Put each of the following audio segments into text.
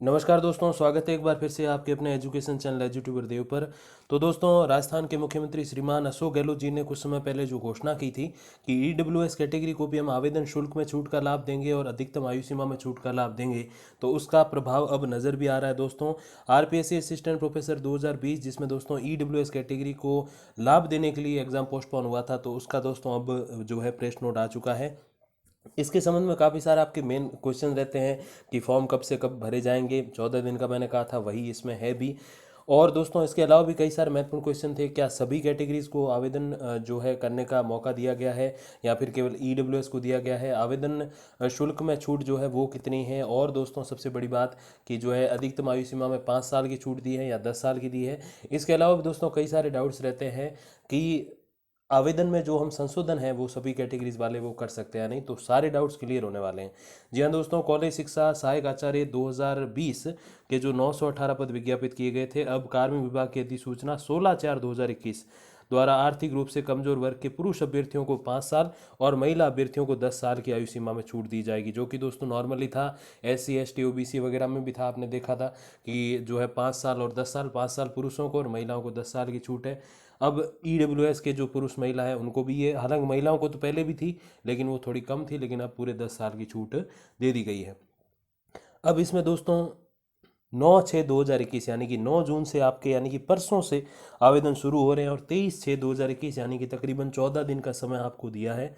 नमस्कार दोस्तों, स्वागत है एक बार फिर से आपके अपने एजुकेशन चैनल एजुट्यूबर देव पर। तो दोस्तों, राजस्थान के मुख्यमंत्री श्रीमान अशोक गहलोत जी ने कुछ समय पहले जो घोषणा की थी कि ईडब्ल्यूएस कैटेगरी को भी हम आवेदन शुल्क में छूट का लाभ देंगे और अधिकतम आयु सीमा में छूट का लाभ देंगे, तो उसका प्रभाव अब नज़र भी आ रहा है दोस्तों। आरपीएससी असिस्टेंट प्रोफेसर 2020, जिसमें दोस्तों ईडब्ल्यूएस कैटेगरी को लाभ देने के लिए एग्जाम पोस्टपोन हुआ था, तो उसका दोस्तों अब जो है प्रेस नोट आ चुका है। इसके संबंध में काफ़ी सारे आपके मेन क्वेश्चन रहते हैं कि फॉर्म कब से कब भरे जाएंगे। 14 दिन का मैंने कहा था, वही इसमें है भी। और दोस्तों, इसके अलावा भी कई सारे महत्वपूर्ण क्वेश्चन थे। क्या सभी कैटेगरीज को आवेदन जो है करने का मौका दिया गया है, या फिर केवल ईडब्ल्यूएस को दिया गया है? आवेदन शुल्क में छूट जो है वो कितनी है? और दोस्तों, सबसे बड़ी बात कि जो है अधिकतम आयु सीमा में 5 साल की छूट दी है या 10 साल की दी है। इसके अलावा भी दोस्तों कई सारे डाउट्स रहते हैं कि आवेदन में जो हम संशोधन है वो सभी कैटेगरीज वाले वो कर सकते हैं या नहीं, तो सारे डाउट्स क्लियर होने वाले हैं। जी हाँ दोस्तों, कॉलेज शिक्षा सहायक आचार्य 2020 के जो 918 पद विज्ञापित किए गए थे, अब कार्मिक विभाग की अधिसूचना 16/4/2021 द्वारा आर्थिक रूप से कमजोर वर्ग के पुरुष अभ्यर्थियों को 5 साल और महिला अभ्यर्थियों को 10 साल की आयु सीमा में छूट दी जाएगी, जो कि दोस्तों नॉर्मली था। SC ST OBC वगैरह में भी था, आपने देखा था कि जो है 5 साल और 10 साल, 5 साल पुरुषों को और महिलाओं को 10 साल की छूट है। अब ईडब्ल्यूएस के जो पुरुष महिला है उनको भी ये, हालांकि महिलाओं को तो पहले भी थी लेकिन वो थोड़ी कम थी, लेकिन अब पूरे 10 साल की छूट दे दी गई है। अब इसमें दोस्तों 9/6/2021 यानी कि 9 जून से आपके, यानी कि परसों से आवेदन शुरू हो रहे हैं, और 23/6/2021 यानी कि तकरीबन 14 दिन का समय आपको दिया है।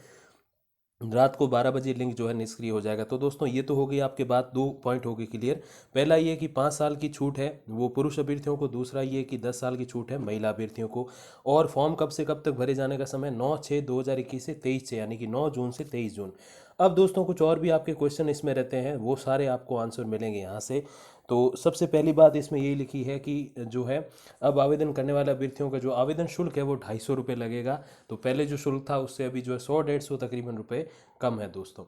रात को 12 बजे लिंक जो है निष्क्रिय हो जाएगा। तो दोस्तों, ये तो हो गई आपके बात, दो पॉइंट हो गए क्लियर। पहला ये कि 5 साल की छूट है वो पुरुष अभ्यर्थियों को, दूसरा ये कि 10 साल की छूट है महिला अभ्यर्थियों को। और फॉर्म कब से कब तक भरे जाने का समय 9/6/2021 से 23 से, यानी कि 9 जून से 23 जून। अब दोस्तों, कुछ और भी आपके क्वेश्चन इसमें रहते हैं, वो सारे आपको आंसर मिलेंगे यहाँ से। तो सबसे पहली बात इसमें यही लिखी है कि जो है, अब आवेदन करने वाले अभ्यर्थियों का जो आवेदन शुल्क है वो 250 रुपये लगेगा। तो पहले जो शुल्क था उससे अभी जो है 100-150 तकरीबन रुपए कम है दोस्तों।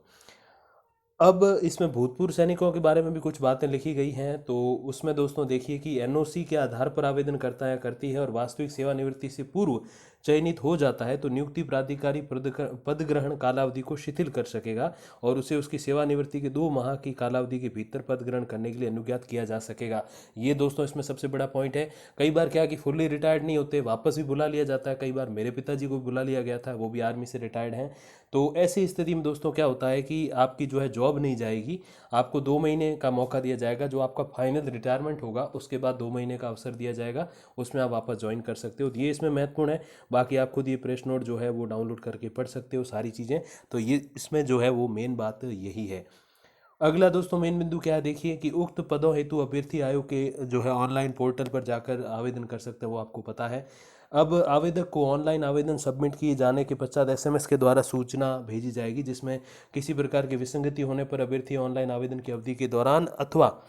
अब इसमें भूतपूर्व सैनिकों के बारे में भी कुछ बातें लिखी गई हैं। तो उसमें दोस्तों देखिए कि एनओसी के आधार पर आवेदन करता है करती है और वास्तविक सेवानिवृत्ति से पूर्व चयनित हो जाता है, तो नियुक्ति प्राधिकारी पद ग्रहण कालावधि को शिथिल कर सकेगा और उसे उसकी सेवानिवृत्ति के 2 माह की कालावधि के भीतर पद ग्रहण करने के लिए अनुज्ञात किया जा सकेगा। ये दोस्तों इसमें सबसे बड़ा पॉइंट है। कई बार क्या कि फुल्ली रिटायर्ड नहीं होते, वापस भी बुला लिया जाता है। कई बार मेरे पिताजी को भी बुला लिया गया था, वो भी आर्मी से रिटायर्ड हैं। तो ऐसी स्थिति में दोस्तों क्या होता है कि आपकी जो है जॉब नहीं जाएगी, आपको 2 महीने का मौका दिया जाएगा। जो आपका फाइनल रिटायरमेंट होगा उसके बाद 2 महीने का अवसर दिया जाएगा, उसमें आप वापस ज्वाइन कर सकते हो। तो ये इसमें महत्वपूर्ण है। बाकी आप खुद ये प्रेस नोट जो है वो डाउनलोड करके पढ़ सकते हो सारी चीज़ें। तो ये इसमें जो है वो मेन बात यही है। अगला दोस्तों मेन बिंदु क्या है, देखिए कि उक्त पदों हेतु अभ्यर्थी आयोग के जो है ऑनलाइन पोर्टल पर जाकर आवेदन कर सकते हैं, वो आपको पता है। अब आवेदक को ऑनलाइन आवेदन सबमिट किए जाने के पश्चात SMS के द्वारा सूचना भेजी जाएगी, जिसमें किसी प्रकार की विसंगति होने पर अभ्यर्थी ऑनलाइन आवेदन की अवधि के दौरान अथवा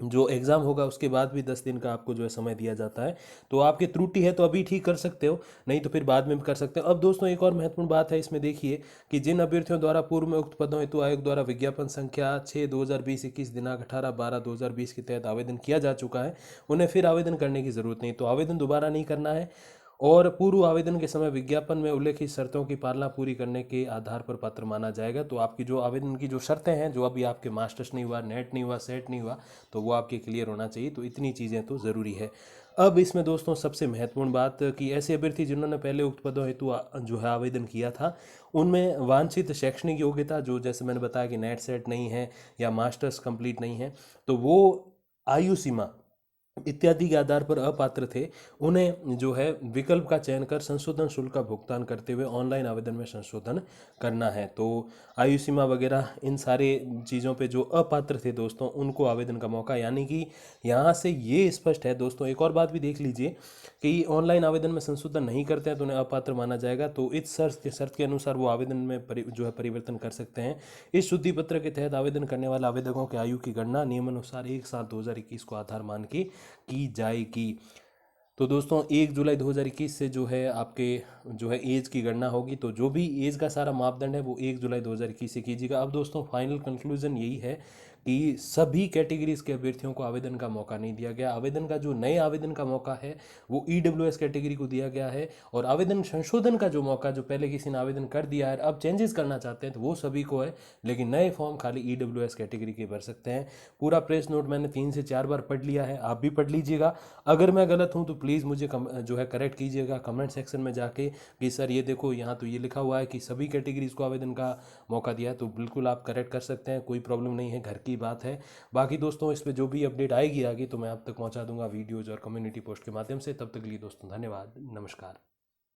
जो एग्ज़ाम होगा उसके बाद भी 10 दिन का आपको जो है समय दिया जाता है। तो आपकी त्रुटि है तो अभी ठीक कर सकते हो, नहीं तो फिर बाद में भी कर सकते हो। अब दोस्तों, एक और महत्वपूर्ण बात है इसमें, देखिए कि जिन अभ्यर्थियों द्वारा पूर्व में उक्त पदों हेतु आयोग द्वारा विज्ञापन संख्या 6/2020-21 दिनांक 18/12/2020 के तहत आवेदन किया जा चुका है, उन्हें फिर आवेदन करने की ज़रूरत नहीं। तो आवेदन दोबारा नहीं करना है, और पूर्व आवेदन के समय विज्ञापन में उल्लेखित शर्तों की पालना पूरी करने के आधार पर पात्र माना जाएगा। तो आपकी जो आवेदन की जो शर्तें हैं, जो अभी आपके मास्टर्स नहीं हुआ, नेट नहीं हुआ, सेट नहीं हुआ, तो वो आपके क्लियर होना चाहिए। तो इतनी चीज़ें तो ज़रूरी है। अब इसमें दोस्तों सबसे महत्वपूर्ण बात कि ऐसे अभ्यर्थी जिन्होंने पहले उक्त पदों हेतु जो है आवेदन किया था, उनमें वांछित शैक्षणिक योग्यता, जो जैसे मैंने बताया कि नेट सेट नहीं है या मास्टर्स कंप्लीट नहीं है, तो वो आयु सीमा इत्यादि के आधार पर अपात्र थे। उन्हें जो है विकल्प का चयन कर संशोधन शुल्क का भुगतान करते हुए ऑनलाइन आवेदन में संशोधन करना है। तो आयु सीमा वगैरह इन सारे चीज़ों पे जो अपात्र थे दोस्तों, उनको आवेदन का मौका, यानी कि यहाँ से ये स्पष्ट है दोस्तों। एक और बात भी देख लीजिए कि ऑनलाइन आवेदन में संशोधन नहीं करते हैं तो उन्हें अपात्र माना जाएगा। तो इस शर्त के अनुसार वो आवेदन में जो है परिवर्तन कर सकते हैं। इस शुद्धि पत्र के तहत आवेदन करने वाले आवेदकों की आयु की गणना नियमानुसार 1/7/2021 को आधार मान के की जाएगी। तो दोस्तों 1 जुलाई 2021 से जो है आपके जो है एज की गणना होगी। तो जो भी एज का सारा मापदंड है वो 1 जुलाई 2021 से कीजिएगा। अब दोस्तों फाइनल कंक्लूजन यही है कि सभी कैटेगरीज के अभ्यर्थियों को आवेदन का मौका नहीं दिया गया। आवेदन का जो नए आवेदन का मौका है वो EWS कैटेगरी को दिया गया है, और आवेदन संशोधन का जो मौका, जो पहले किसी ने आवेदन कर दिया है अब चेंजेस करना चाहते हैं, तो वो सभी को है, लेकिन नए फॉर्म खाली EWS कैटेगरी के भर सकते हैं। पूरा प्रेस नोट मैंने 3 से 4 बार पढ़ लिया है, आप भी पढ़ लीजिएगा। अगर मैं गलत हूँ तो प्लीज़ मुझे जो है करेक्ट कीजिएगा कमेंट सेक्शन में जाके कि सर ये देखो यहाँ तो ये लिखा हुआ है कि सभी कैटेगरीज को आवेदन का मौका दिया है। तो बिल्कुल आप करेक्ट कर सकते हैं, कोई प्रॉब्लम नहीं है, घर की बात है। बाकी दोस्तों इस पर जो भी अपडेट आएगी आगे तो मैं आप तक पहुँचा दूंगा वीडियोज़ और कम्युनिटी पोस्ट के माध्यम से। तब तक के लिए दोस्तों धन्यवाद, नमस्कार।